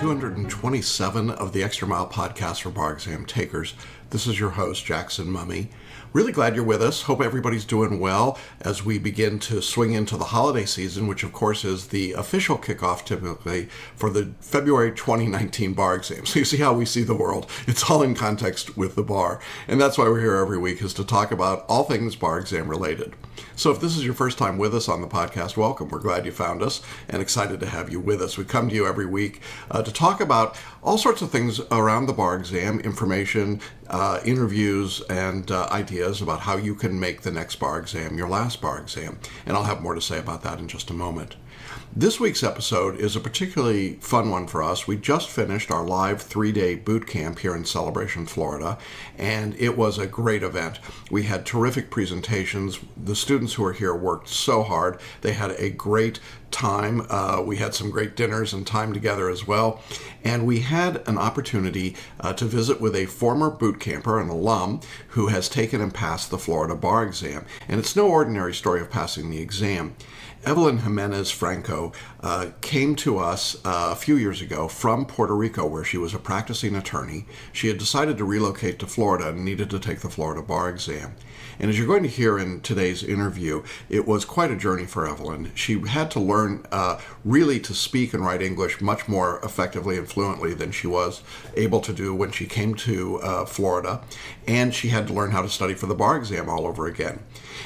227 of the Extra Mile podcast for bar exam takers. This is your host, Jackson Mummy. Really glad you're with us. Hope everybody's doing well as we begin to swing into the holiday season, which of course is the official kickoff typically for the February 2019 bar exam. So you see how we see the world. It's all in context with the bar. And that's why we're here every week, is to talk about all things bar exam related. So if this is your first time with us on the podcast, welcome. We're glad you found us and excited to have you with us. We come to you every week to talk about all sorts of things around the bar exam, information, interviews, and ideas about how you can make the next bar exam your last bar exam. And I'll have more to say about that in just a moment. This week's episode is a particularly fun one for us. We just finished our live 3-day boot camp here in Celebration, Florida, and it was a great event. We had terrific presentations. The students who were here worked so hard. They had a great time. We had some great dinners and time together as well. And we had an opportunity to visit with a former boot camper, an alum, who has taken and passed the Florida bar exam. And it's no ordinary story of passing the exam. Evelyn Jimenez Franco came to us a few years ago from Puerto Rico, where she was a practicing attorney. She had decided to relocate to Florida and needed to take the Florida bar exam. And as you're going to hear in today's interview, it was quite a journey for Evelyn. She had to learn really to speak and write English much more effectively and fluently than she was able to do when she came to Florida. And she had to learn how to study for the bar exam all over again.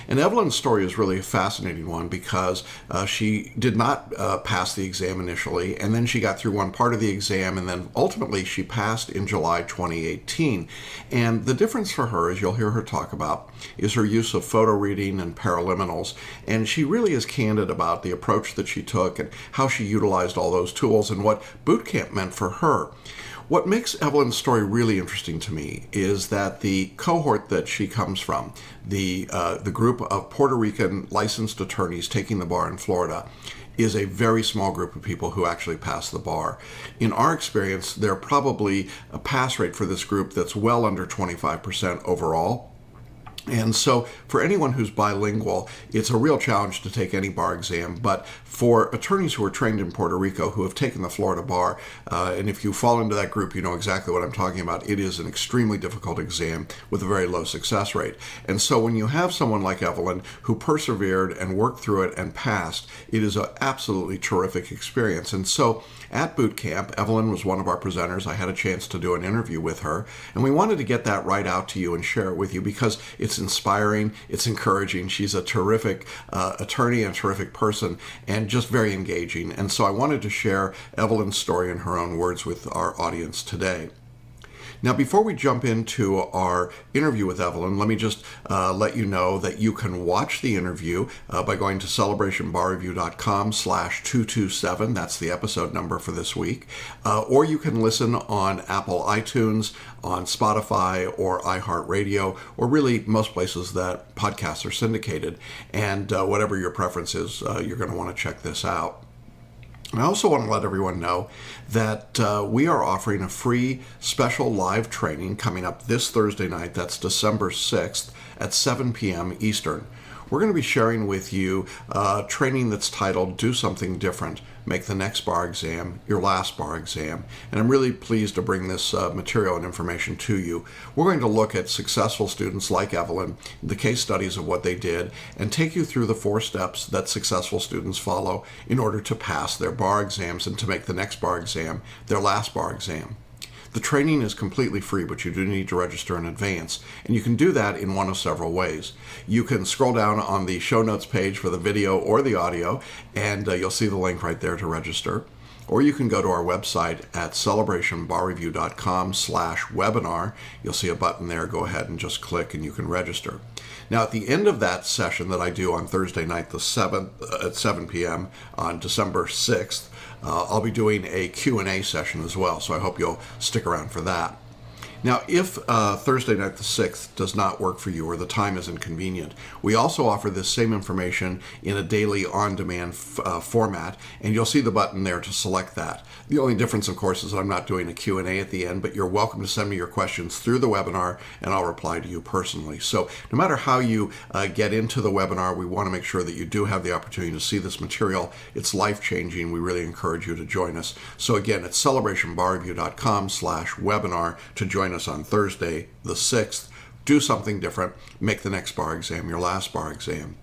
And Evelyn's story is really a fascinating one because she did not pass the exam initially, and then she got through one part of the exam, and then ultimately she passed in July 2018. And the difference for her, as you'll hear her talk about, is her use of photo reading and paraliminals. And she really is candid about the approach that she took and how she utilized all those tools and what boot camp meant for her. What makes Evelyn's story really interesting to me is that the cohort that she comes from, the group of Puerto Rican licensed attorneys taking the bar in Florida, is a very small group of people who actually pass the bar. In our experience, they're probably a pass rate for this group that's well under 25% overall. And so for anyone who's bilingual, it's a real challenge to take any bar exam. But for attorneys who are trained in Puerto Rico, who have taken the Florida bar, and if you fall into that group, you know exactly what I'm talking about. It is an extremely difficult exam with a very low success rate. And so when you have someone like Evelyn who persevered and worked through it and passed, it is an absolutely terrific experience. And so at boot camp, Evelyn was one of our presenters. I had a chance to do an interview with her, and we wanted to get that right out to you and share it with you because it's inspiring, it's encouraging. She's a terrific attorney and a terrific person, and just very engaging. And so I wanted to share Evelyn's story in her own words with our audience today. Now, before we jump into our interview with Evelyn, let me just let you know that you can watch the interview by going to celebrationbarreview.com/227. That's the episode number for this week. Or you can listen on Apple iTunes, on Spotify, or iHeartRadio, or really most places that podcasts are syndicated. And whatever your preference is, you're going to want to check this out. I also want to let everyone know that we are offering a free special live training coming up this Thursday night. That's December 6th at 7 p.m. Eastern. We're going to be sharing with you training that's titled Do Something Different, Make the Next Bar Exam Your Last Bar Exam. And I'm really pleased to bring this material and information to you. We're going to look at successful students like Evelyn, the case studies of what they did, and take you through the 4 steps that successful students follow in order to pass their bar exams and to make the next bar exam their last bar exam. The training is completely free, but you do need to register in advance, and you can do that in one of several ways. You can scroll down on the show notes page for the video or the audio, and you'll see the link right there to register. Or you can go to our website at celebrationbarreview.com/webinar. You'll see a button there. Go ahead and just click, and you can register. Now, at the end of that session that I do on Thursday night, the 7th at 7 p.m. on December 6th, I'll be doing a Q&A session as well, so I hope you'll stick around for that. Now, if Thursday night the 6th does not work for you or the time isn't convenient, we also offer this same information in a daily on-demand format, and you'll see the button there to select that. The only difference, of course, is that I'm not doing a Q&A at the end, but you're welcome to send me your questions through the webinar, and I'll reply to you personally. So no matter how you get into the webinar, we want to make sure that you do have the opportunity to see this material. It's life-changing. We really encourage you to join us. So again, it's celebrationbarreview.com/webinar to join us on Thursday, the 6th. Do something different. Make the next bar exam your last bar exam.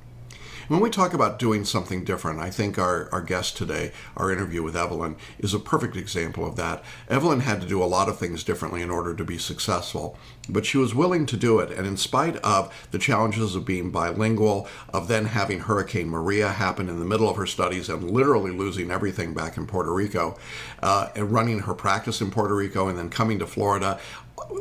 When we talk about doing something different, I think our guest today, our interview with Evelyn, is a perfect example of that. Evelyn had to do a lot of things differently in order to be successful, but she was willing to do it. And in spite of the challenges of being bilingual, of then having Hurricane Maria happen in the middle of her studies and literally losing everything back in Puerto Rico, and running her practice in Puerto Rico and then coming to Florida,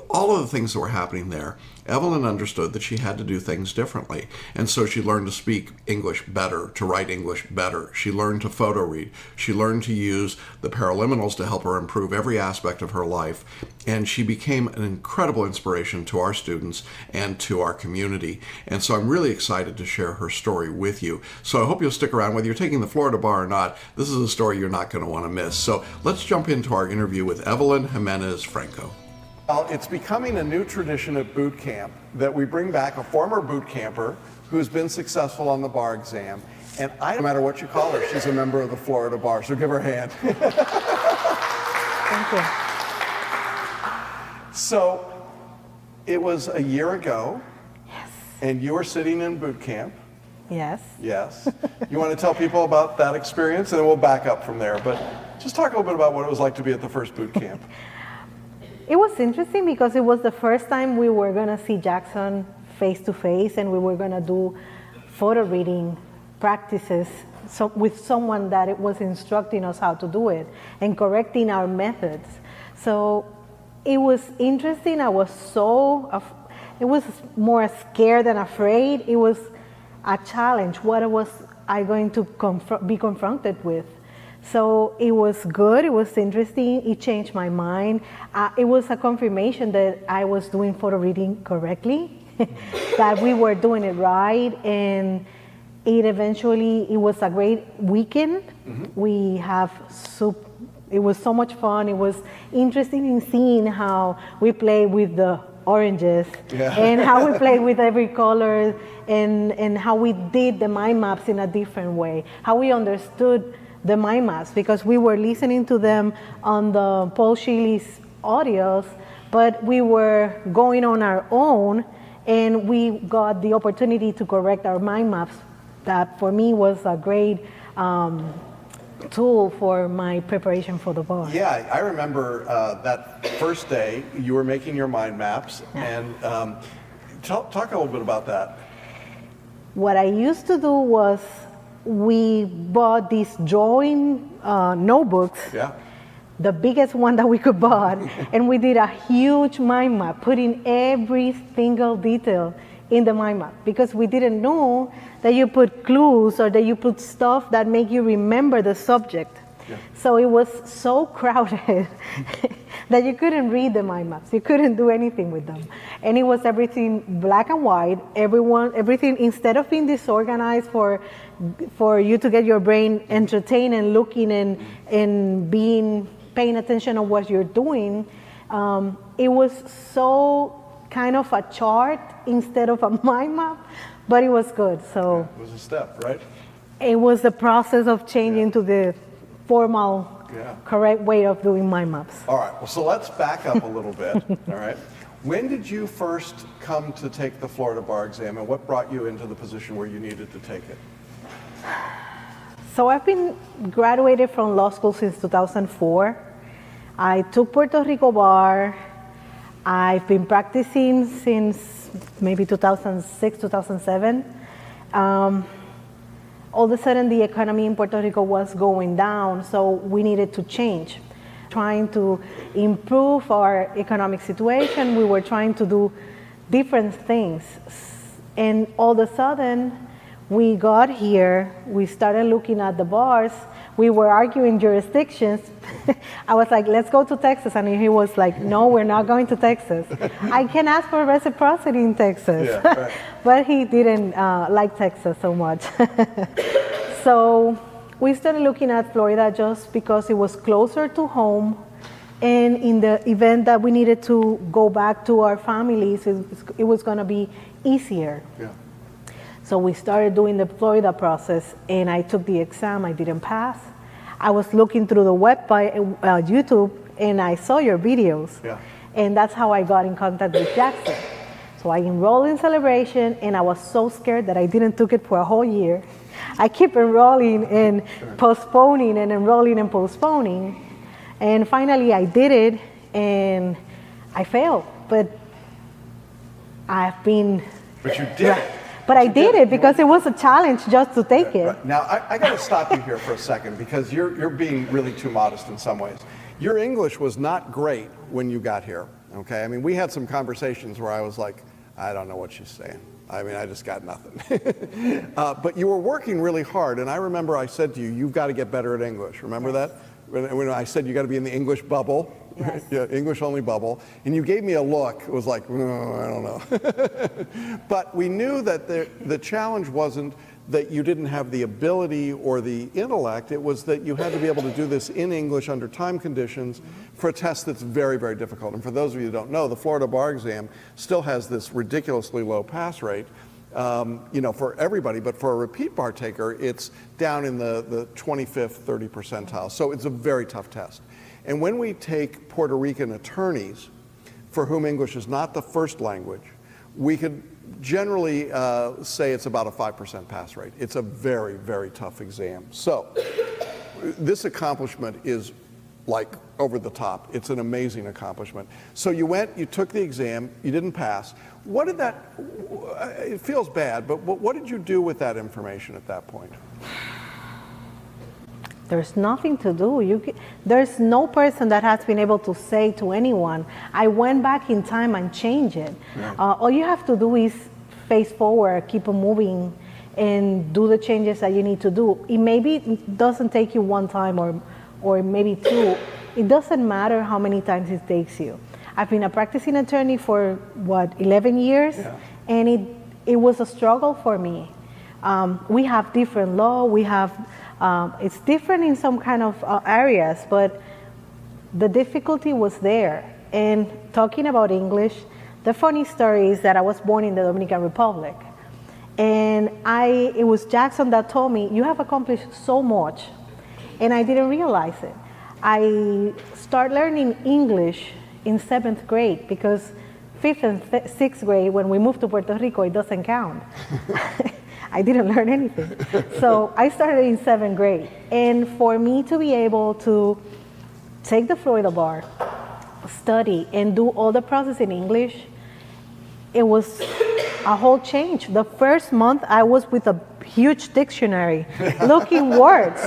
all of the things that were happening there, Evelyn understood that she had to do things differently. And so she learned to speak English better, to write English better. She learned to photo read. She learned to use the paraliminals to help her improve every aspect of her life. And she became an incredible inspiration to our students and to our community. And so I'm really excited to share her story with you. So I hope you'll stick around. Whether you're taking the Florida bar or not, this is a story you're not going to want to miss. So let's jump into our interview with Evelyn Jimenez Franco. Well, it's becoming a new tradition at boot camp that we bring back a former boot camper who's been successful on the bar exam. And no matter what you call her, she's a member of the Florida Bar, so give her a hand. Thank you. So, it was a year ago, Yes. and you were sitting in boot camp. Yes. Yes. You want to tell people about that experience, and then we'll back up from there. But just talk a little bit about what it was like to be at the first boot camp. It was interesting because it was the first time we were going to see Jackson face to face, and we were going to do photo reading practices with someone that it was instructing us how to do it and correcting our methods. So it was interesting. It was more scared than afraid. It was a challenge. What was I going to be confronted with? So it was good, it was interesting, it changed my mind. It was a confirmation that I was doing photo reading correctly, that we were doing it right, and it was a great weekend. Mm-hmm. It was so much fun. It was interesting in seeing how we play with the oranges, and how we played with every color, and how we did the mind maps in a different way, how we understood the mind maps, because we were listening to them on the Paul Sheely's audios, but we were going on our own, and we got the opportunity to correct our mind maps. That for me was a great tool for my preparation for the bar. Yeah, I remember that first day you were making your mind maps, and talk a little bit about that. What I used to do was we bought these drawing notebooks, the biggest one that we could buy, and we did a huge mind map, putting every single detail in the mind map, because we didn't know that you put clues or that you put stuff that make you remember the subject. So it was so crowded that you couldn't read the mind maps. You couldn't do anything with them. And it was everything black and white. Everything, instead of being disorganized for you to get your brain entertained and looking and paying attention on what you're doing, it was so kind of a chart instead of a mind map, but it was good. So it was a step, right? It was the process of changing to the formal, correct way of doing mind maps. All right, well, so let's back up a little bit, all right? When did you first come to take the Florida bar exam, and what brought you into the position where you needed to take it? So I've been graduated from law school since 2004. I took Puerto Rico bar. I've been practicing since maybe 2006, 2007. All of a sudden the economy in Puerto Rico was going down, so we needed to change. Trying to improve our economic situation, we were trying to do different things. And all of a sudden, We got here, we started looking at the bars, we were arguing jurisdictions. I was like, let's go to Texas, and he was like, no, we're not going to Texas. I can ask for reciprocity in Texas. Yeah, right. But he didn't like Texas so much. So we started looking at Florida just because it was closer to home, and in the event that we needed to go back to our families, it was going to be easier. Yeah. So we started doing the Florida process, and I took the exam. I didn't pass. I was looking through the web by YouTube, and I saw your videos. Yeah. And that's how I got in contact with Jackson. So I enrolled in Celebration, and I was so scared that I didn't took it for a whole year. I keep enrolling and postponing and enrolling and postponing. And finally I did it, and I failed. But I've been... But you did it. But I did it because it was a challenge just to take it. Right. Now, I got to stop you here for a second because you're being really too modest in some ways. Your English was not great when you got here, okay? I mean, we had some conversations where I was like, I don't know what she's saying. I mean, I just got nothing. But you were working really hard, and I remember I said to you, you've got to get better at English. Remember that? When I said you got to be in the English bubble, Yes. Yeah, English only bubble, and you gave me a look. It was like, I don't know. But we knew that the challenge wasn't that you didn't have the ability or the intellect. It was that you had to be able to do this in English under time conditions for a test that's very, very difficult. And for those of you who don't know, the Florida bar exam still has this ridiculously low pass rate. For everybody, but for a repeat bar taker, it's down in the 25th, 30th percentile. So it's a very tough test. And when we take Puerto Rican attorneys, for whom English is not the first language, we could generally say it's about a 5% pass rate. It's a very, very tough exam. So this accomplishment is like over the top. It's an amazing accomplishment. So you went, you took the exam, you didn't pass. What did that, it feels bad, but what did you do with that information at that point? There's nothing to do. There's no person that has been able to say to anyone, I went back in time and changed it. Right. All you have to do is face forward, keep on moving, and do the changes that you need to do. It maybe doesn't take you one time or maybe two. It doesn't matter how many times it takes you. I've been a practicing attorney for 11 years, Yeah. and it was a struggle for me. We have different law, it's different in some kind of areas, but the difficulty was there. And talking about English, the funny story is that I was born in the Dominican Republic. And it was Jackson that told me, you have accomplished so much. And I didn't realize it. I started learning English in 7th grade because 5th and 6th grade, when we moved to Puerto Rico, it doesn't count. I didn't learn anything. So I started in 7th grade. And for me to be able to take the Florida bar, study, and do all the process in English, it was a whole change. The first month I was with a huge dictionary looking words,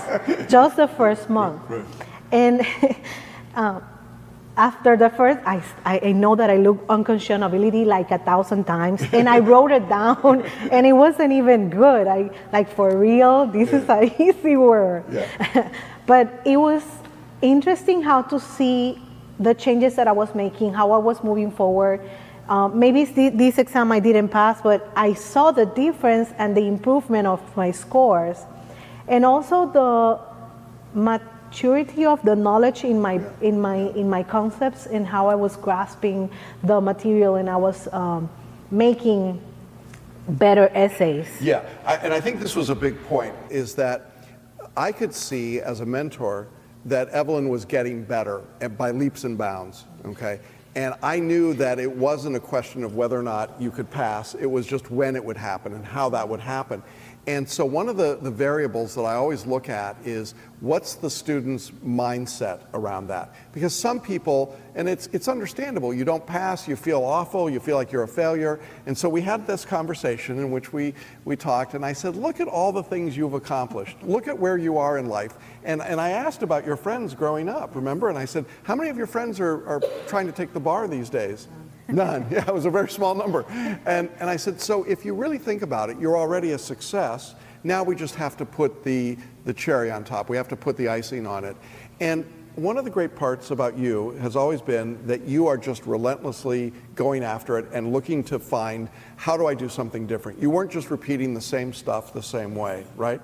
just the first month. Right. And after the first, I know that I looked unconscionability like 1,000 times, and I wrote it down, and it wasn't even good. Like for real, this is an easy word. Yeah. But it was interesting how to see the changes that I was making, how I was moving forward. Maybe this exam I didn't pass, but I saw the difference and the improvement of my scores, and also the maturity of the knowledge in my concepts and how I was grasping the material, and I was making better essays. Yeah, and I think this was a big point, is that I could see as a mentor that Evelyn was getting better by leaps and bounds, okay? And I knew that it wasn't a question of whether or not you could pass, it was just when it would happen and how that would happen. And so one of the variables that I always look at is what's the student's mindset around that? Because some people, and it's understandable, you don't pass, you feel awful, you feel like you're a failure. And so we had this conversation in which we talked, and I said, look at all the things you've accomplished. Look at where you are in life. And I asked about your friends growing up, remember? And I said, how many of your friends are trying to take the bar these days? None. Yeah, it was a very small number. And I said, so if you really think about it, you're already a success. Now we just have to put the cherry on top. We have to put the icing on it. And one of the great parts about you has always been that you are just relentlessly going after it and looking to find, how do I do something different? You weren't just repeating the same stuff the same way, right?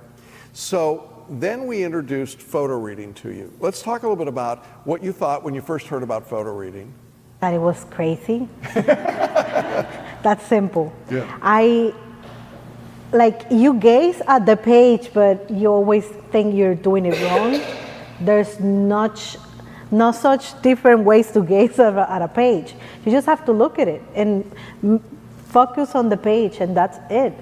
So then we introduced photo reading to you. Let's talk a little bit about what you thought when you first heard about photo reading. That it was crazy. That's simple. Yeah. You gaze at the page, but you always think you're doing it wrong. There's not such different ways to gaze at a page. You just have to look at it and focus on the page, and that's it.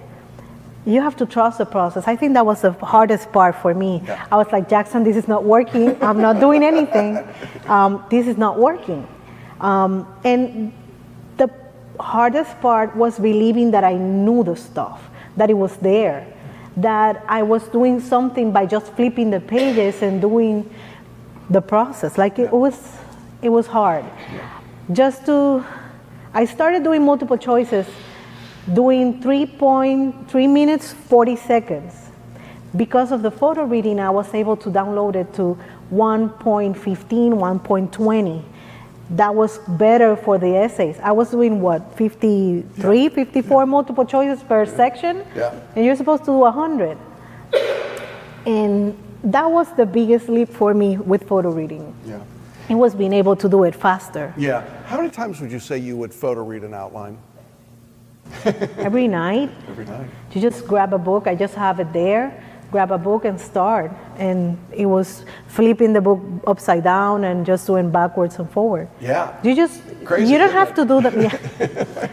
You have to trust the process. I think that was the hardest part for me. Yeah. I was like, Jackson, this is not working. I'm not doing anything. This is not working. And the hardest part was believing that I knew the stuff, that it was there, that I was doing something by just flipping the pages and doing the process. It was hard. I started doing multiple choices, doing 3.3 minutes, 40 seconds. Because of the photo reading, I was able to download it to 1.15, 1.20. That was better for the essays. I was doing 53, 54 multiple choices per section? Yeah. And you're supposed to do 100. And that was the biggest leap for me with photo reading. Yeah. It was being able to do it faster. Yeah. How many times would you say you would photo read an outline? Every night. Every night. You just grab a book, I just have it there, grab a book and start. And it was flipping the book upside down and just doing backwards and forward. Yeah. You don't have to do that. Yeah.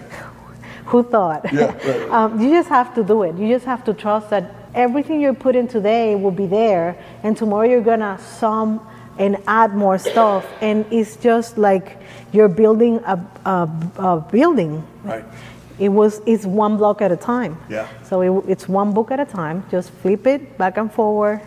Who thought? Yeah, right. You just have to do it. You just have to trust that everything you put in today will be there, and tomorrow you're gonna sum and add more stuff. And it's just like you're building a building. Right. It's one block at a time. Yeah. So it's one book at a time. Just flip it back and forward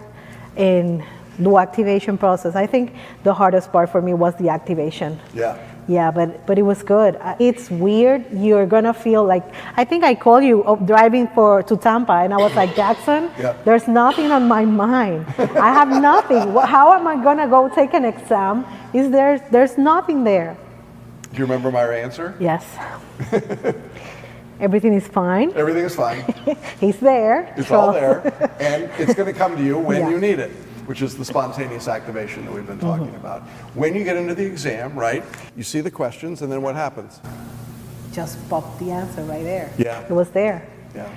and do activation process. I think the hardest part for me was the activation. Yeah. Yeah, but it was good. It's weird. You're gonna feel like, I think I called you driving to Tampa, and I was like, Jackson, Yeah. There's nothing on my mind. I have nothing. How am I gonna go take an exam? There's nothing there. Do you remember my answer? Yes. Everything is fine. Everything is fine. He's there. It's all there, and it's going to come to you when Yeah. you need it, which is the spontaneous activation that we've been talking about. When you get into the exam, right, you see the questions, and then what happens? Just pop the answer right there. Yeah. It was there. Yeah.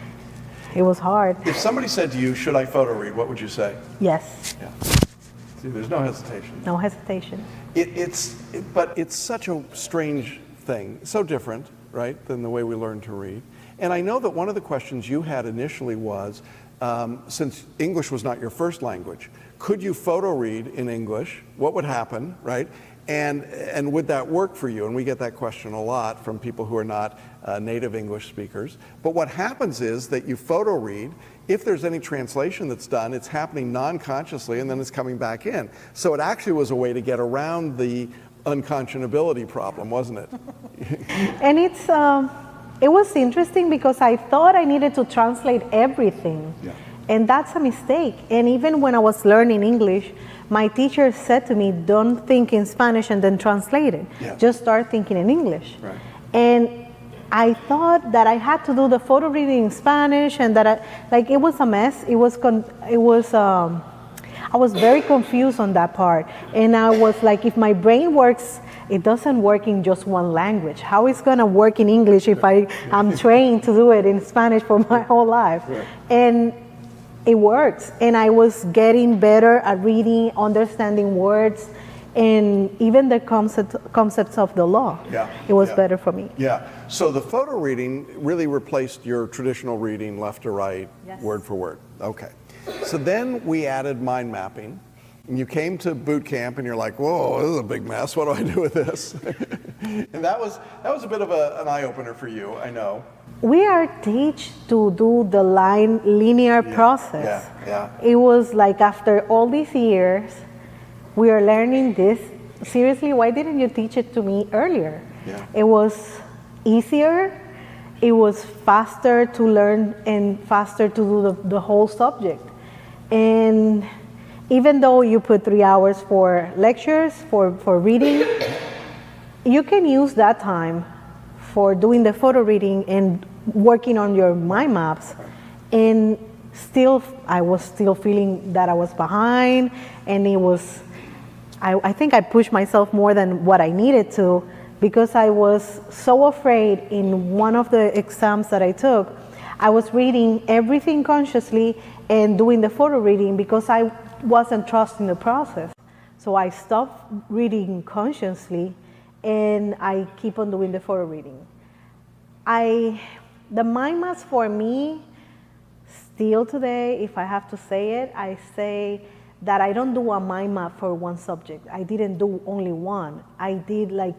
It was hard. If somebody said to you, should I photo read, what would you say? Yes. Yeah. See, there's no hesitation. No hesitation. But it's such a strange thing, so different, right, than the way we learn to read. And I know that one of the questions you had initially was, since English was not your first language, could you photo read in English? What would happen, right? And would that work for you? And we get that question a lot from people who are not native English speakers. But what happens is that you photo read. If there's any translation that's done, it's happening non-consciously, and then it's coming back in. So it actually was a way to get around the unconscionability problem, wasn't it? And it was interesting because I thought I needed to translate everything. Yeah. And that's a mistake. And even when I was learning English, my teacher said to me, don't think in Spanish and then translate it. Yeah. Just start thinking in English. Right. And I thought that I had to do the photo reading in Spanish, and that it was a mess. I was very confused on that part. And I was like, if my brain works, it doesn't work in just one language. How is it gonna work in English if I'm trained to do it in Spanish for my whole life? Right. And it works. And I was getting better at reading, understanding words, and even the concepts of the law. Yeah. It was Yeah. better for me. Yeah. So the photo reading really replaced your traditional reading left to right, Yes. word for word. Okay. So then we added mind mapping. And you came to boot camp and you're like, whoa, this is a big mess. What do I do with this? And that was a bit of an eye-opener for you, I know. We are taught to do the linear process. Yeah. It was like, after all these years, we are learning this. Seriously, why didn't you teach it to me earlier? Yeah. It was easier. It was faster to learn and faster to do the whole subject. And even though you put 3 hours for lectures, for reading, you can use that time for doing the photo reading and working on your mind maps. And still, I was still feeling that I was behind, and it was, I think I pushed myself more than what I needed to, because I was so afraid. In one of the exams that I took, I was reading everything consciously and doing the photo reading because I wasn't trusting the process. So I stopped reading consciously and I keep on doing the photo reading. The mind maps for me, still today, if I have to say it, I say that I don't do a mind map for one subject. I didn't do only one. I did like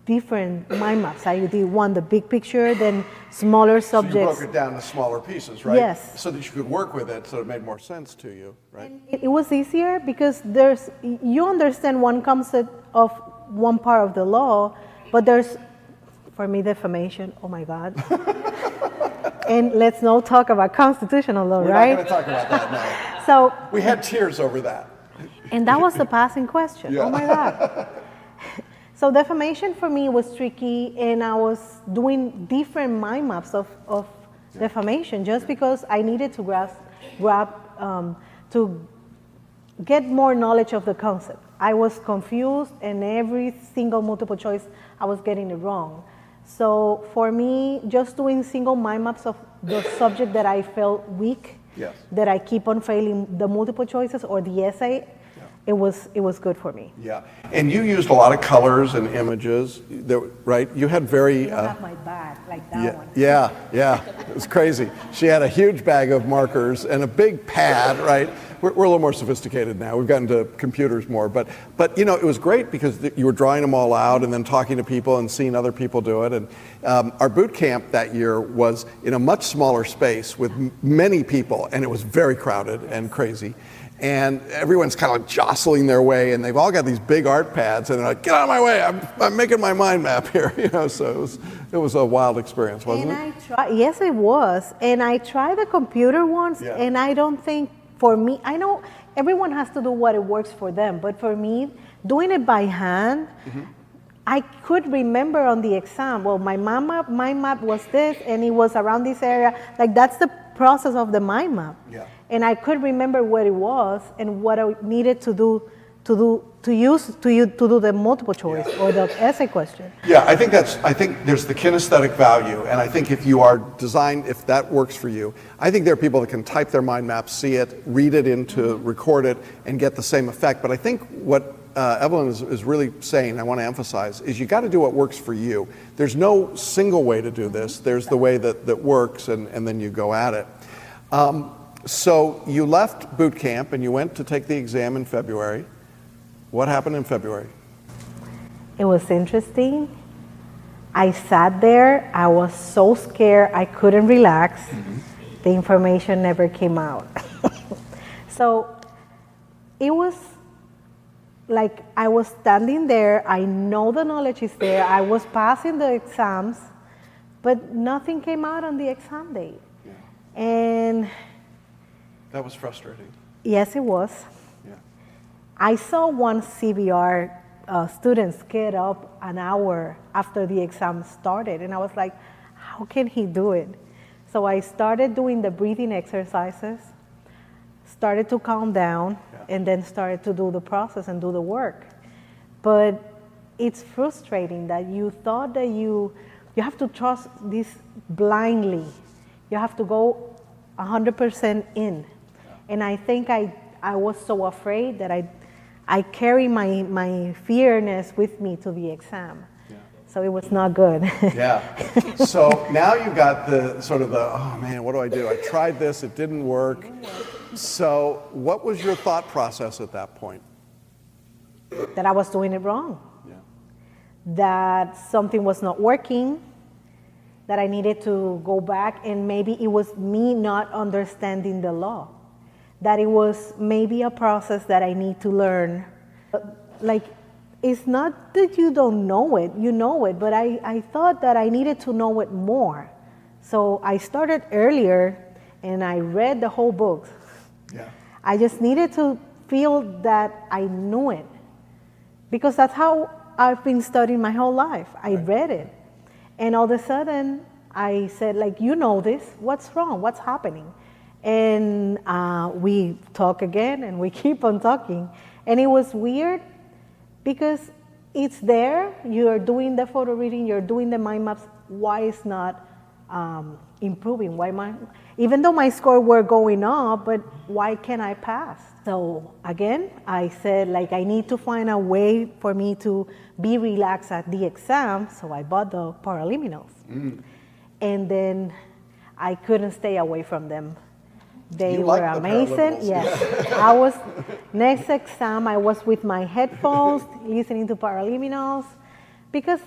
different mind maps. I did one, the big picture, then smaller subjects. So you broke it down to smaller pieces, right? Yes. So that you could work with it, so it made more sense to you, right? And it was easier because you understand one concept of one part of the law, but there's, for me, defamation, oh my God. And let's not talk about constitutional law, right? We're not going to talk about that now. So, We had tears over that. and that was the passing question. Yeah. Oh my God. So defamation for me was tricky, and I was doing different mind maps of defamation just because I needed to to get more knowledge of the concept. I was confused, and every single multiple choice, I was getting it wrong. So for me, just doing single mind maps of the subject that I felt weak, Yes. that I keep on failing the multiple choices or the essay, it was good for me. Yeah. And you used a lot of colors and images, right? You had very... You don't have my bag like that one. Yeah. It was crazy. She had a huge bag of markers and a big pad, right? We're a little more sophisticated now. We've gotten to computers more. But you know, it was great because you were drawing them all out and then talking to people and seeing other people do it. And our boot camp that year was in a much smaller space with many people, and it was very crowded and crazy. And everyone's kind of like jostling their way, and they've all got these big art pads, and they're like, "Get out of my way! I'm making my mind map here." You know, so it was a wild experience, wasn't it? Yes, it was. And I tried the computer ones, Yeah. and I don't think for me. I know everyone has to do what it works for them, but for me, doing it by hand, I could remember on the exam. Well, my mind map was this, and it was around this area. Like that's the process of the mind map. Yeah. And I could remember what it was and what I needed to do to do the multiple choice or the essay question. Yeah, I think there's the kinesthetic value, and I think if you are designed, if that works for you, I think there are people that can type their mind map, see it, read it into, record it, and get the same effect. But I think what Evelyn is really saying, I want to emphasize, is you got to do what works for you. There's no single way to do this. There's the way that works, and then you go at it. So you left boot camp and you went to take the exam in February. What happened in February? It was interesting. I sat there. I was so scared. I couldn't relax. The information never came out. So it was like I was standing there. I know the knowledge is there. I was passing the exams, but nothing came out on the exam date. Yeah. And That was frustrating. yes, it was. Yeah. I saw one CBR student get up an hour after the exam started, and I was like, how can he do it? So I started doing the breathing exercises, started to calm down, and then started to do the process and do the work. But it's frustrating that you thought that you have to trust this blindly. You have to go 100% in. And I think I was so afraid that I carry my fearness with me to the exam. Yeah. So it was not good. Yeah. So now you got the sort of oh man, what do I do? I tried this, it didn't work. So what was your thought process at that point? That I was doing it wrong. Yeah. That something was not working, that I needed to go back, and maybe it was me not understanding the law. That it was maybe a process that I need to learn. Like, it's not that you don't know it, you know it, but I thought that I needed to know it more. So I started earlier and I read the whole book. Yeah. I just needed to feel that I knew it, because that's how I've been studying my whole life. I read it. And all of a sudden, I said, like, you know this, what's wrong, what's happening? And we talk again and we keep on talking. And it was weird because it's there, you're doing the photo reading, you're doing the mind maps, why it's not improving? Even though my score were going up, but why can't I pass? So again, I said, like, I need to find a way for me to be relaxed at the exam, so I bought the paraliminals. And then I couldn't stay away from them. They You were like the amazing. paraliminals. Yes. Next exam, I was with my headphones, listening to paraliminals, because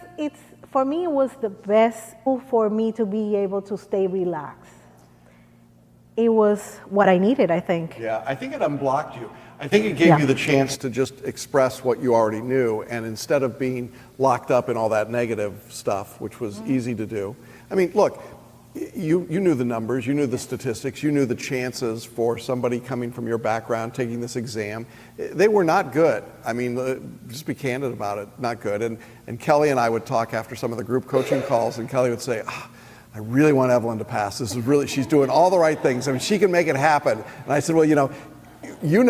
for me, it was the best tool for me to be able to stay relaxed. It was what I needed, I think. Yeah, I think it unblocked you. I think it gave you the chance to just express what you already knew, and instead of being locked up in all that negative stuff, which was easy to do. I mean, look, you knew the numbers, you knew the statistics, you knew the chances for somebody coming from your background taking this exam. They were not good. I mean, just be candid about it, not good. And Kelly and I would talk after some of the group coaching calls, and Kelly would say, I really want Evelyn to pass. She's doing all the right things. I mean, she can make it happen. And I said, well, you know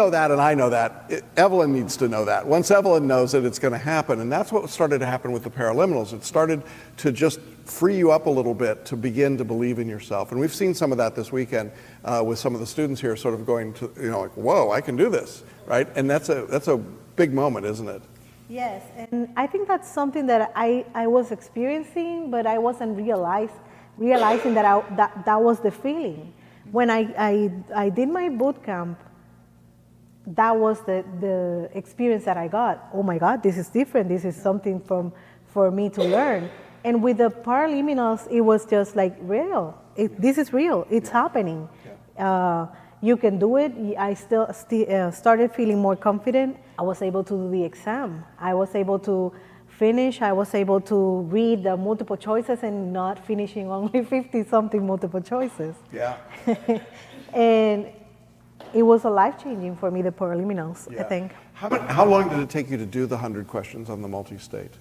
that and I know that. Evelyn needs to know that. Once Evelyn knows it, it's going to happen. And that's what started to happen with the paraliminals. It started to just free you up a little bit to begin to believe in yourself. And we've seen some of that this weekend with some of the students here sort of going to, like, whoa, I can do this, right? And that's a big moment, isn't it? Yes, and I think that's something that I was experiencing, but I wasn't realizing that that was the feeling. When I did my boot camp, that was the experience that I got. Oh my God, this is different. This is something for me to learn. And with the paraliminals, it was just like real. This is real. It's happening. You can do it. I still started feeling more confident. I was able to do the exam. I was able to finish. I was able to read the multiple choices and not finishing only 50-something multiple choices. Yeah. And it was a life-changing for me, the paraliminals, I think. How long did it take you to do the 100 questions on the multi-state?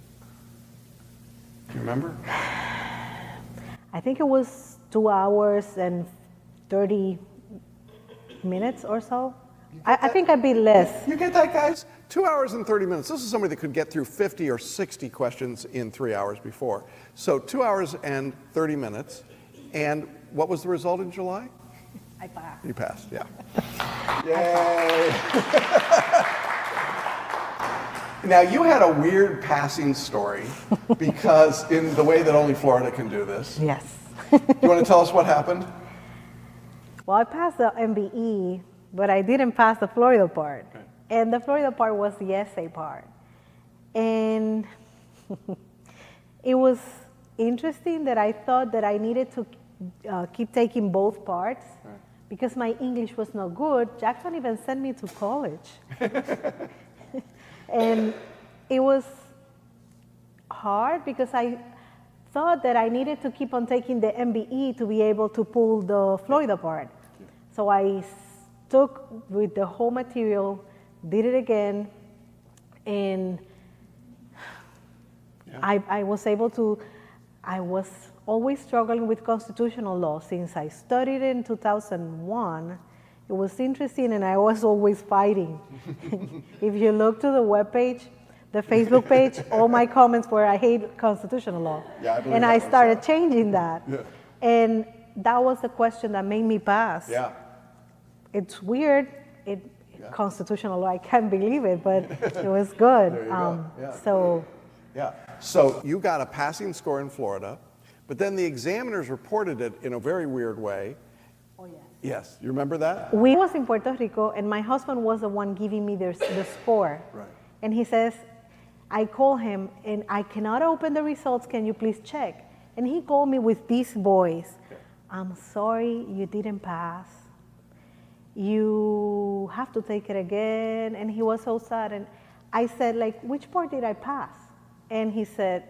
Do you remember? I think it was 2 hours and 30 minutes or so. I think I'd be less. You get that, guys? 2 hours and 30 minutes. This is somebody that could get through 50 or 60 questions in 3 hours before. So 2 hours and 30 minutes. And what was the result in July? I passed. You passed, yeah. Yay! Now, you had a weird passing story because in the way that only Florida can do this. Yes. You want to tell us what happened? Well, I passed the MBE, but I didn't pass the Florida part. Okay. And the Florida part was the essay part. And it was interesting that I thought that I needed to keep taking both parts because my English was no good. Jackson even sent me to college. And it was hard because I thought that I needed to keep on taking the MBE to be able to pull the Florida part. So I took with the whole material, did it again, and I was able to, I was always struggling with constitutional law since I studied in 2001. It was interesting, and I was always fighting. If you look to the webpage, the Facebook page, all my comments were, I hate constitutional law. Yeah, I believe and that I one, started changing that. Yeah. And that was the question that made me pass. Yeah. It's weird. Constitutional law, I can't believe it, but it was good. There you go. Yeah. So you got a passing score in Florida, but then the examiners reported it in a very weird way. Oh, yes. Yes, you remember that? We was in Puerto Rico, and my husband was the one giving me the score. Right. And he says, I call him, and I cannot open the results. Can you please check? And he called me with this voice. Okay. I'm sorry you didn't pass. You have to take it again. And he was so sad. And I said, like, which part did I pass? And he said,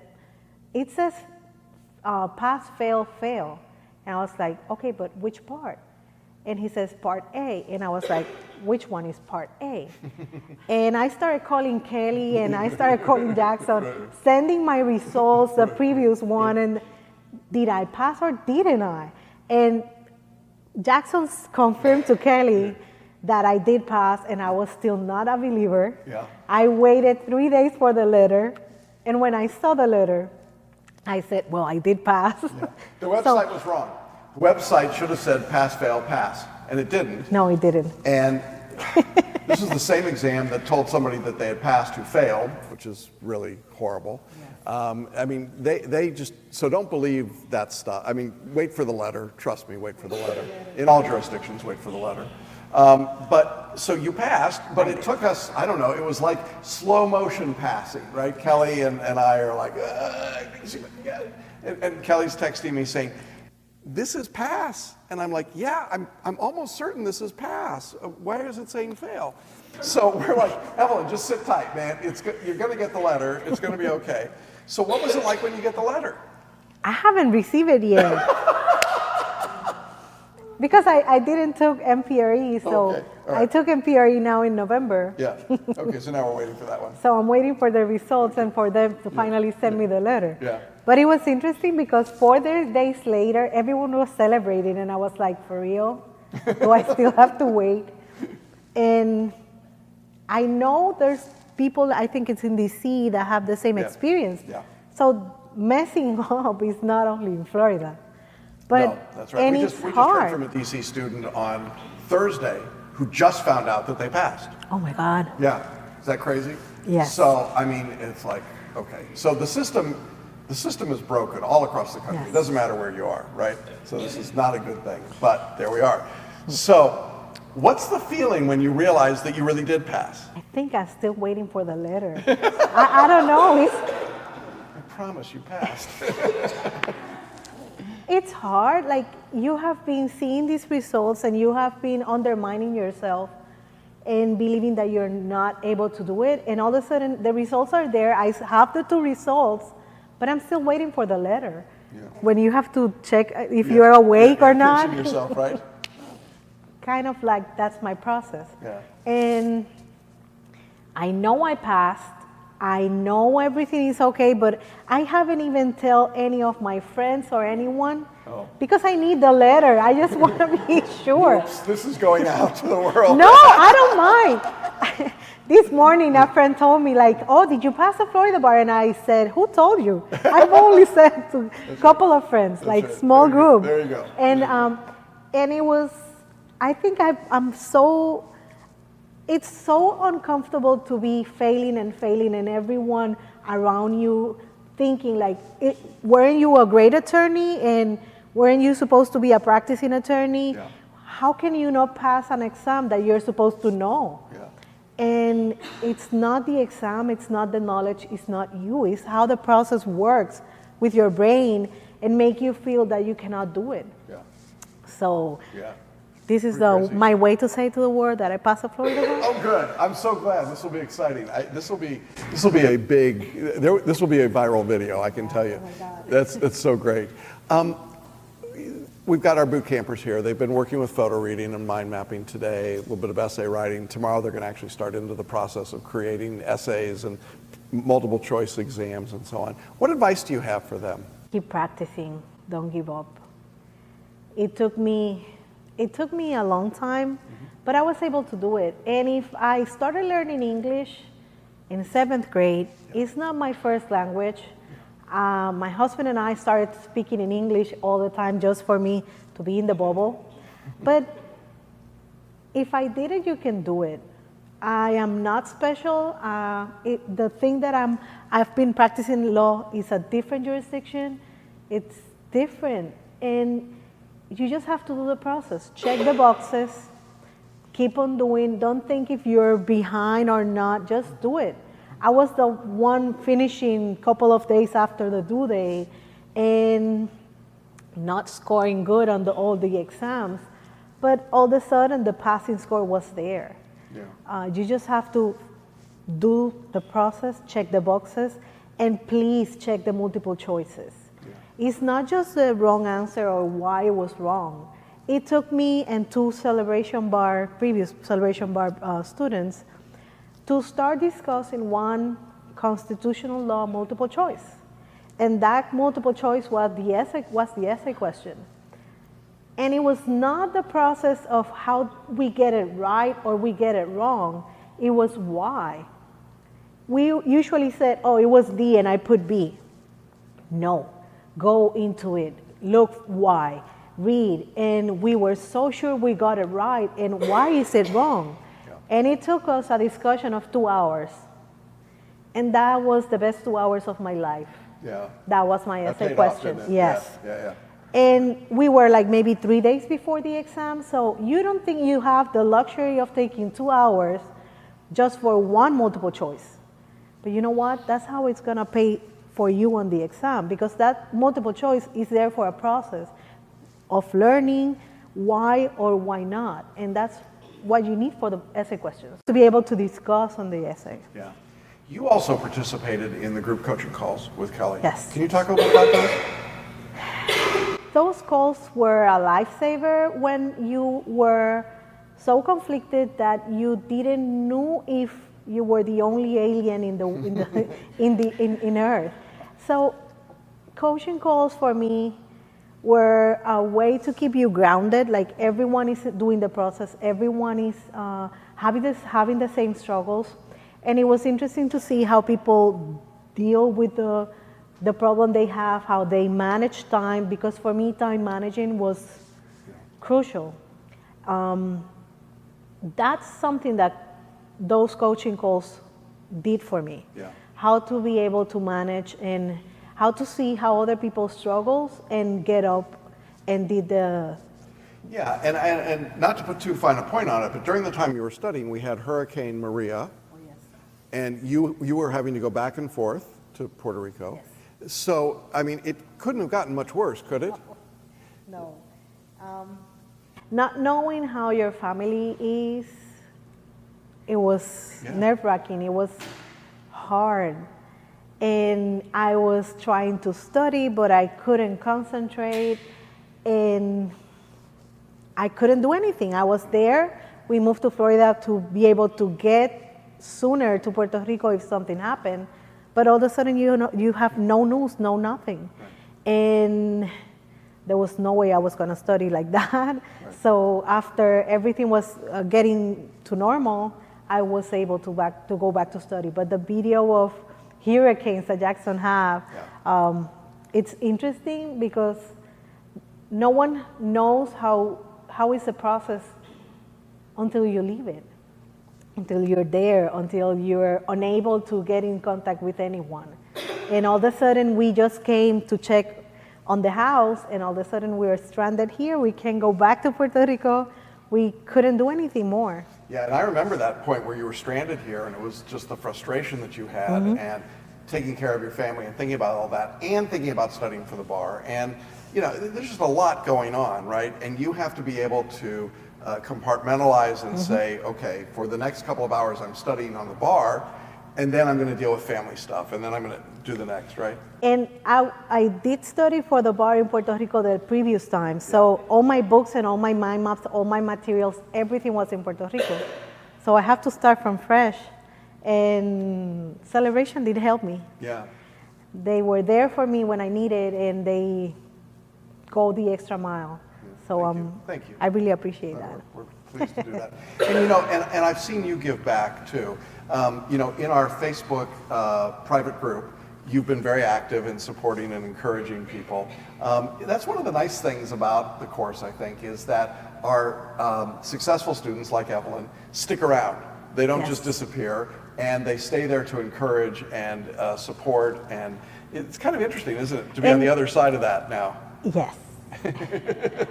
it says pass, fail, fail. And I was like, okay, but which part? And he says, part A. And I was like, which one is part A? And I started calling Kelly and I started calling Jackson, sending my results, the previous one, and did I pass or didn't I? And Jackson confirmed to Kelly that I did pass, and I was still not a believer. Yeah. I waited 3 days for the letter, and when I saw the letter, I said, well, I did pass. Yeah. The website was wrong. The website should have said pass, fail, pass, and it didn't. No, it didn't. And this is the same exam that told somebody that they had passed who failed, which is really horrible. I mean, they just, so don't believe that stuff. I mean, wait for the letter. Trust me, wait for the letter. In all jurisdictions, wait for the letter. But so you passed, but it took us, I don't know, it was like slow motion passing, right? Kelly and I are like, and Kelly's texting me saying, this is pass. And I'm like, yeah, I'm almost certain this is pass. Why is it saying fail? So we're like, Evelyn, just sit tight, man. You're going to get the letter. It's going to be okay. So what was it like when you get the letter? I haven't received it yet. Because I didn't took MPRE, so Okay, all right. I took MPRE now in November. Yeah. Okay, so now we're waiting for that one. So I'm waiting for the results and for them to finally send me the letter. Yeah. But it was interesting because 4 days later, everyone was celebrating, and I was like, for real? Do I still have to wait? And I know there's people, I think it's in DC, that have the same Yeah. experience. Yeah. So messing up is not only in Florida. But, No, that's right. and We it's just heard hard. from a DC student on Thursday who just found out that they passed. Oh my God. Yeah. Is that crazy? Yes. So, I mean, it's like, okay. So the system is broken all across the country. Yes. It doesn't matter where you are, right? So this is not a good thing, but there we are. So what's the feeling when you realize that you really did pass? I think I'm still waiting for the letter. I don't know. I promise you passed. It's hard. Like, you have been seeing these results and you have been undermining yourself and believing that you're not able to do it. And all of a sudden, the results are there. I have the 2 results, but I'm still waiting for the letter. Yeah. When you have to check if you're awake or not. Pinching yourself, right? Kind of like that's my process. Yeah. And I know I passed. I know everything is okay, but I haven't even tell any of my friends or anyone because I need the letter. I just want to be sure. Oops, this is going out to the world. No, I don't mind. This morning, a friend told me, like, oh, did you pass the Florida bar? And I said, who told you? I've only said to a couple of friends, like right. small There you go. group. There you go. And it was, I think I'm so, it's so uncomfortable to be failing and everyone around you thinking like, weren't you a great attorney and weren't you supposed to be a practicing attorney? Yeah. How can you not pass an exam that you're supposed to know? Yeah. And it's not the exam, it's not the knowledge, it's not you, it's how the process works with your brain and make you feel that you cannot do it. Yeah. So Yeah. this is Pretty crazy. my way to say to the world that I passed the Florida bar. Oh, good. I'm so glad. This will be exciting. This will be a big. This will be a viral video. I can tell you. Oh my God. That's so great. We've got our boot campers here. They've been working with photo reading and mind mapping today. A little bit of essay writing. Tomorrow they're going to actually start into the process of creating essays and multiple choice exams and so on. What advice do you have for them? Keep practicing. Don't give up. It took me a long time, but I was able to do it. And if I started learning English in 7th grade, it's not my first language. My husband and I started speaking in English all the time just for me to be in the bubble. But if I did it, you can do it. I am not special. The thing that I've been practicing law is a different jurisdiction. It's different. And you just have to do the process. Check the boxes. Keep on doing. Don't think if you're behind or not. Just do it. I was the one finishing a couple of days after the due date and not scoring good on all the exams. But all of a sudden, the passing score was there. Yeah. You just have to do the process, check the boxes, and please check the multiple choices. Yeah. It's not just the wrong answer or why it was wrong. It took me and two previous Celebration Bar students to start discussing one constitutional law multiple choice. And that multiple choice was the essay question. And it was not the process of how we get it right or we get it wrong, it was why. We usually said, oh, it was D and I put B. No, go into it, look why, read, and we were so sure we got it right, and why is it wrong? Yeah. And it took us a discussion of 2 hours. And that was the best 2 hours of my life. Yeah. That was my essay question. Off, yes. Yeah. And we were like maybe 3 days before the exam, so you don't think you have the luxury of taking 2 hours just for one multiple choice. But you know what? That's how it's gonna pay for you on the exam, because that multiple choice is there for a process of learning why or why not. And that's what you need for the essay questions, to be able to discuss on the essay. Yeah. You also participated in the group coaching calls with Kelly. Yes. Can you talk a little bit about those? Those calls were a lifesaver when you were so conflicted that you didn't know if you were the only alien in Earth. So coaching calls for me were a way to keep you grounded, like everyone is doing the process, everyone is having the same struggles. And it was interesting to see how people deal with the problem they have, how they manage time, because for me, time managing was crucial. That's something that those coaching calls did for me. Yeah. How to be able to manage and how to see how other people struggles and get up and did the... Yeah, and not to put too fine a point on it, but during the time you were studying, we had Hurricane Maria. Oh, yes. And you were having to go back and forth to Puerto Rico. Yes. So, I mean, it couldn't have gotten much worse, could it? No. Not knowing how your family is, it was nerve-wracking. It was hard. And I was trying to study, but I couldn't concentrate, and I couldn't do anything. I was there. We moved to Florida to be able to get sooner to Puerto Rico if something happened, but all of a sudden you have no news, no nothing. Right. And there was no way I was going to study like that. Right. So after everything was getting to normal, I was able to go back to study. But the video of hurricanes that Jackson have, it's interesting because no one knows how is the process until you leave it, until you're there, until you're unable to get in contact with anyone. And all of a sudden we just came to check on the house, and all of a sudden we were stranded here. We can't go back to Puerto Rico. We couldn't do anything more. Yeah, and I remember that point where you were stranded here, and it was just the frustration that you had, and taking care of your family and thinking about all that, and thinking about studying for the bar. And, you know, there's just a lot going on, right? And you have to be able to compartmentalize and say, okay, for the next couple of hours I'm studying on the bar, and then I'm going to deal with family stuff, and then I'm going to do the next, right? And I did study for the bar in Puerto Rico the previous time. So all my books and all my mind maps, all my materials, everything was in Puerto Rico. So I have to start from fresh. And Celebration did help me. Yeah. They were there for me when I needed, and they go the extra mile. So Thank you. I really appreciate that. We're pleased to do that. And you know, and I've seen you give back too. You know, in our Facebook private group, you've been very active in supporting and encouraging people. That's one of the nice things about the course, I think, is that our successful students like Evelyn stick around. They don't just disappear, and they stay there to encourage and support. And it's kind of interesting, isn't it, to be on the other side of that now? Yes.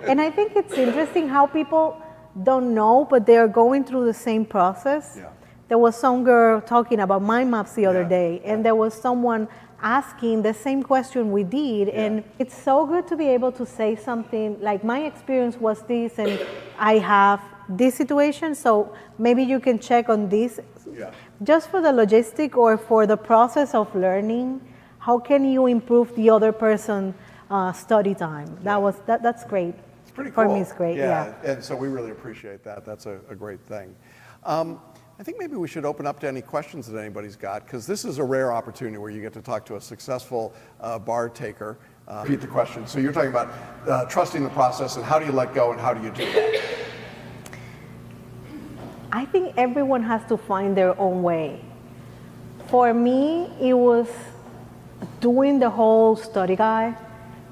And I think it's interesting how people don't know, but they're going through the same process. Yeah. There was some girl talking about mind maps the other day, and there was someone asking the same question we did. And it's so good to be able to say something like, my experience was this, and I have this situation, so maybe you can check on this. Yeah. Just for the logistic or for the process of learning, how can you improve the other person study time? That's great. It's pretty cool. For me, it's great, yeah. And so we really appreciate that. That's a great thing. I think maybe we should open up to any questions that anybody's got, because this is a rare opportunity where you get to talk to a successful bar taker. Repeat the question. So you're talking about trusting the process, and how do you let go, and how do you do that? I think everyone has to find their own way. For me, it was doing the whole study guide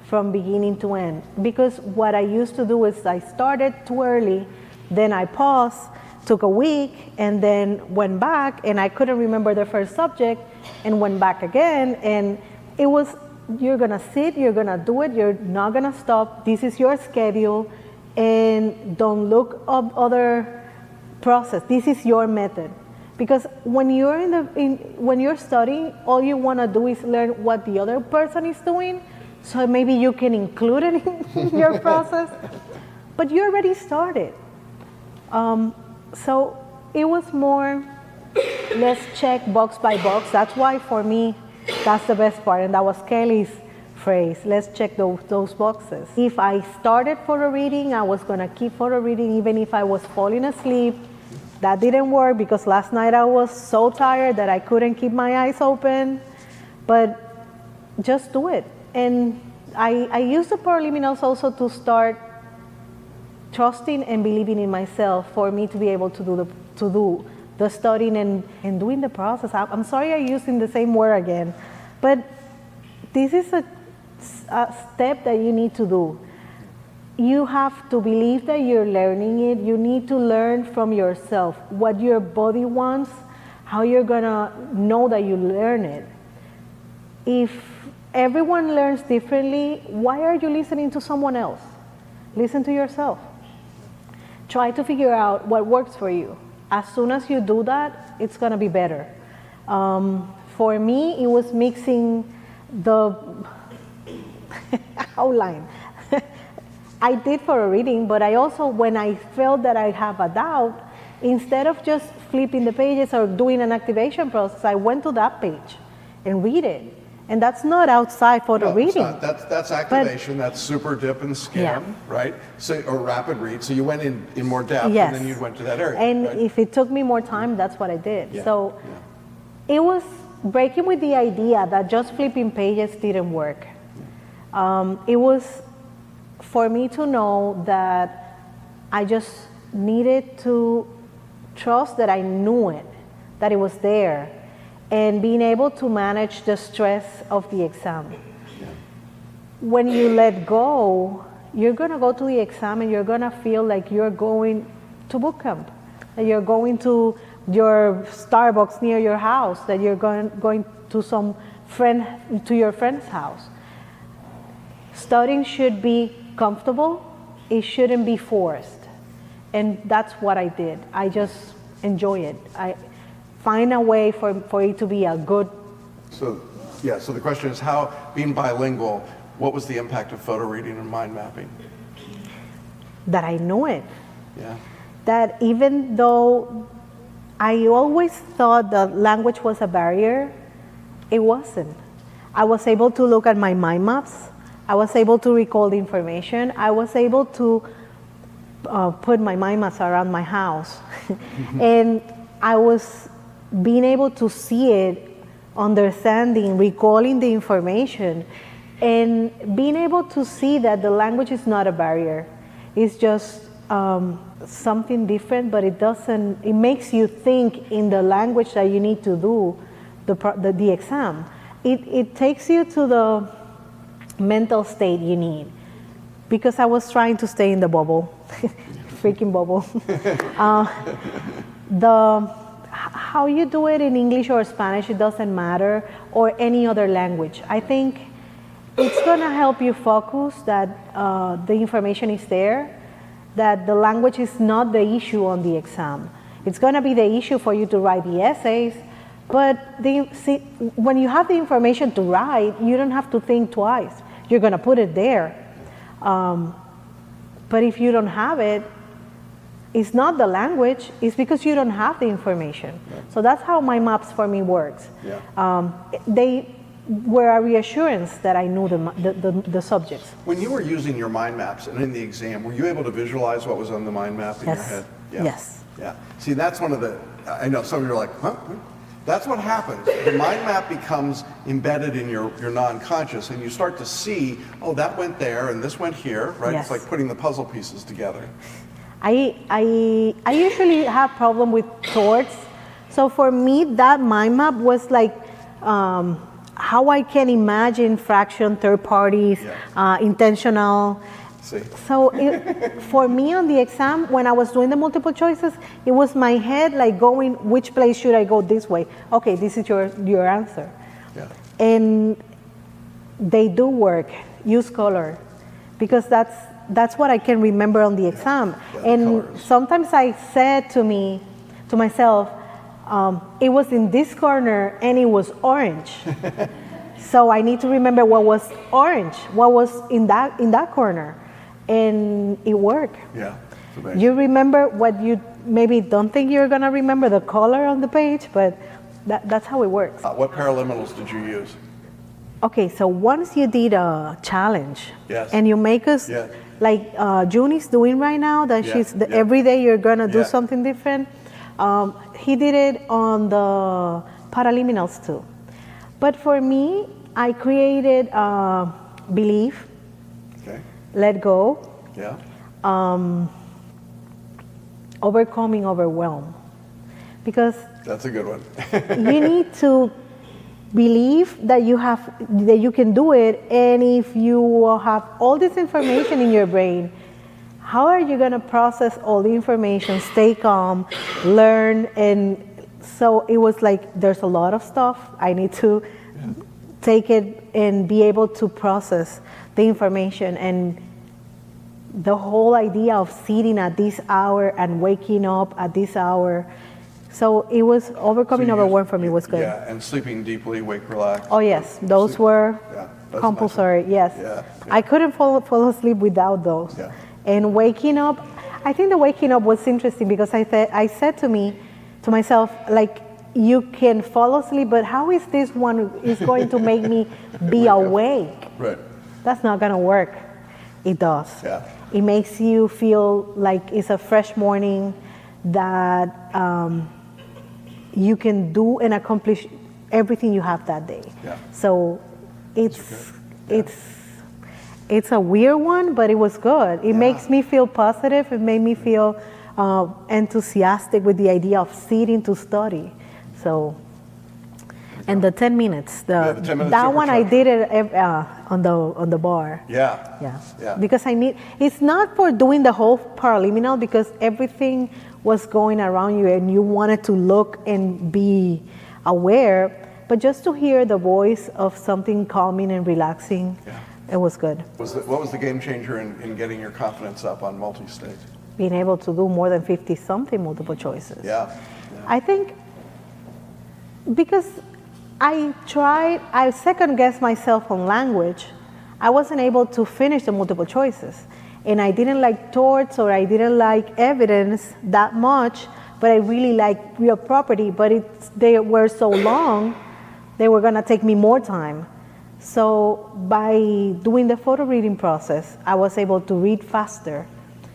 from beginning to end. Because what I used to do is I started too early, then I paused, took a week, and then went back, and I couldn't remember the first subject, and went back again, and it was, you're gonna sit, you're gonna do it, you're not gonna stop, this is your schedule, and don't look up other process. This is your method, because when you're when you're studying, all you want to do is learn what the other person is doing, so maybe you can include it in your process, but you already started. So it was more, let's check box by box. That's why for me, that's the best part, and that was Kelly's phrase, let's check those boxes. If I started photo reading, I was gonna keep photo reading even if I was falling asleep. That didn't work because last night I was so tired that I couldn't keep my eyes open, but just do it. And I use the preliminals also to start trusting and believing in myself for me to be able to do the studying and doing the process. I'm sorry I'm using the same word again, but this is a step that you need to do. You have to believe that you're learning it. You need to learn from yourself what your body wants, how you're gonna know that you learn it. If everyone learns differently, why are you listening to someone else? Listen to yourself. Try to figure out what works for you. As soon as you do that, it's gonna be better. For me, it was mixing the outline. I did for a reading, but I also, when I felt that I have a doubt, instead of just flipping the pages or doing an activation process, I went to that page and read it. And that's not outside photo reading. That's activation. That's super dip and scan, Yeah. right? So, or rapid read. So you went in more depth, Yes. and then you went to that area. And right? if it took me more time, that's what I did. Yeah, So it was breaking with the idea that just flipping pages didn't work. It was for me to know that I just needed to trust that I knew it, that it was there, and being able to manage the stress of the exam. When you let go, you're gonna go to the exam and you're gonna feel like you're going to boot camp, that you're going to your Starbucks near your house, that you're going to to your friend's house. Studying should be comfortable, it shouldn't be forced. And that's what I did. I just enjoy it. I find a way for it to be a good. So the question is, how, being bilingual, what was the impact of photo reading and mind mapping? That I know it. Yeah. That even though I always thought that language was a barrier, it wasn't. I was able to look at my mind maps. I was able to recall the information. I was able to put my mind maps around my house. And I was being able to see it, understanding, recalling the information, and being able to see that the language is not a barrier. It's just something different, but it makes you think in the language that you need to do the exam. It takes you to the mental state you need, because I was trying to stay in the bubble, freaking bubble. How you do it in English or Spanish, it doesn't matter, or any other language. I think it's gonna help you focus that the information is there, that the language is not the issue on the exam. It's gonna be the issue for you to write the essays, but when you have the information to write, you don't have to think twice. You're gonna put it there. But if you don't have it, it's not the language, it's because you don't have the information. So that's how mind maps for me works. Yeah. They were a reassurance that I knew the subjects. When you were using your mind maps and in the exam, were you able to visualize what was on the mind map in your Yes. head? Yes. Yeah. See, that's one of the, I know some of you are like, huh? That's what happens. The mind map becomes embedded in your non-conscious, and you start to see, oh, that went there and this went here, right? Yes. It's like putting the puzzle pieces together. I usually have problem with torts. So for me, that mind map was like how I can imagine fraction, third parties, Yes. Intentional. See? So for me on the exam, when I was doing the multiple choices, it was my head like going, which place should I go this way? Okay, this is your answer. Yeah. And they do work. Use color, because that's what I can remember on the exam. Yeah, And colors. sometimes I said to myself, it was in this corner and it was orange. So I need to remember what was orange, what was in that corner, and it worked. Yeah. It's amazing. You remember what you maybe don't think you're gonna remember, the color on the page, but that's how it works. What paraliminals did you use? Okay, so once you did a challenge, Yes. and you make us Yeah. like June is doing right now, that Yeah, yeah. every day you're gonna do Yeah. something different. He did it on the paraliminals too. But for me, I created believe, Okay. let go, Yeah. overcoming overwhelm, because That's a good one. you need to believe that you can do it, and if you have all this information in your brain, how are you going to process all the information, stay calm, learn? And so it was like there's a lot of stuff I need to take it and be able to process the information. And the whole idea of sitting at this hour and waking up at this hour, so it was overcoming So you overwhelm used- for me was good. Yeah, and sleeping deeply, wake, relax. Oh yes, those were Yeah, that's compulsory. Yes, Yeah, I couldn't fall asleep without those. Yeah. And waking up, I think the waking up was interesting because I said to myself, like, you can fall asleep, but how is this one is going to make me be awake? Right. That's not gonna work. It does. Yeah. It makes you feel like it's a fresh morning, that you can do and accomplish everything you have that day. Yeah. So it's a weird one, but it was good. It makes me feel positive. It made me feel enthusiastic with the idea of sitting to study. So, and the 10 minutes, the 10 minutes that one I supercharge. did it on the bar. Yeah. Yeah. Yeah. Because it's not for doing the whole paraliminal, because everything was going around you and you wanted to look and be aware, but just to hear the voice of something calming and relaxing, Yeah. it was good. What was the game changer in getting your confidence up on multi-state? Being able to do more than 50 something multiple choices. Yeah. I think because I second guessed myself on language, I wasn't able to finish the multiple choices. And I didn't like torts, or I didn't like evidence that much, but I really liked real property, but they were so long, they were gonna take me more time. So by doing the photo reading process, I was able to read faster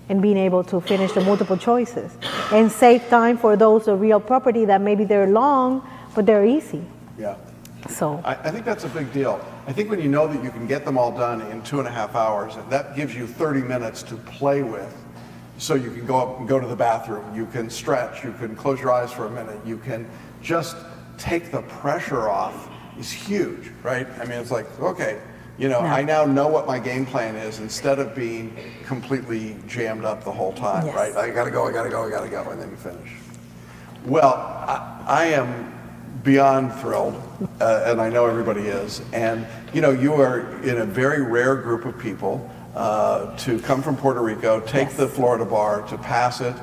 and being able to finish the multiple choices and save time for those of real property that maybe they're long, but they're easy. Yeah. So I think that's a big deal. I think when you know that you can get them all done in 2.5 hours, that gives you 30 minutes to play with. So you can go up and go to the bathroom, you can stretch, you can close your eyes for a minute, you can just take the pressure off. Is huge, right? I mean, it's like, okay, I now know what my game plan is, instead of being completely jammed up the whole time, Yes. right? I gotta go, and then you finish. Well, I am beyond thrilled, and I know everybody is. And you are in a very rare group of people to come from Puerto Rico, take Yes. the Florida bar, to pass it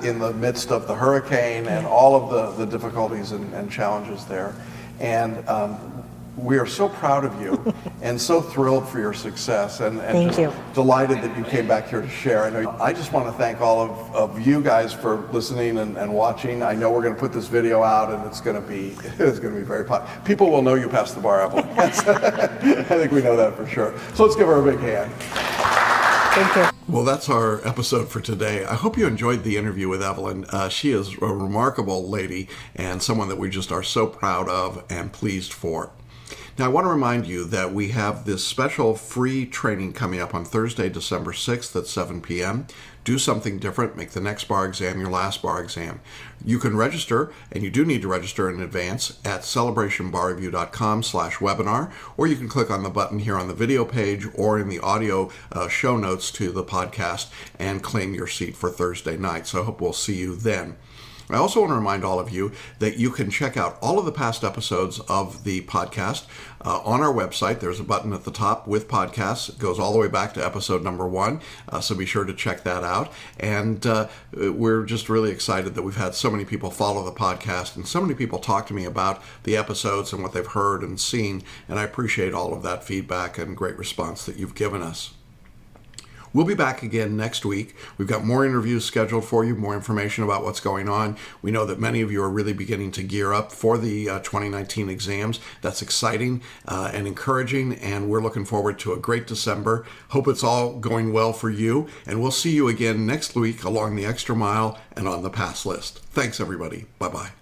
in the midst of the hurricane and all of the difficulties and challenges there. And we are so proud of you and so thrilled for your success and Thank just you. delighted that you came back here to share. I just want to thank all of you guys for listening and watching. I know we're going to put this video out and it's going to be very popular. People will know you passed the bar, Evelyn. I think we know that for sure. So let's give her a big hand. Thank you. Well, that's our episode for today. I hope you enjoyed the interview with Evelyn. She is a remarkable lady and someone that we just are so proud of and pleased for. Now, I want to remind you that we have this special free training coming up on Thursday, December 6th at 7 p.m. Do something different. Make the next bar exam your last bar exam. You can register, and you do need to register in advance, at celebrationbarreview.com/webinar, or you can click on the button here on the video page or in the audio show notes to the podcast and claim your seat for Thursday night. So I hope we'll see you then. I also want to remind all of you that you can check out all of the past episodes of the podcast on our website. There's a button at the top with podcasts. It goes all the way back to episode number 1, so be sure to check that out. And we're just really excited that we've had so many people follow the podcast and so many people talk to me about the episodes and what they've heard and seen, and I appreciate all of that feedback and great response that you've given us. We'll be back again next week. We've got more interviews scheduled for you, more information about what's going on. We know that many of you are really beginning to gear up for the 2019 exams. That's exciting and encouraging, and we're looking forward to a great December. Hope it's all going well for you, and we'll see you again next week along the Extra Mile and on the Pass List. Thanks, everybody. Bye-bye.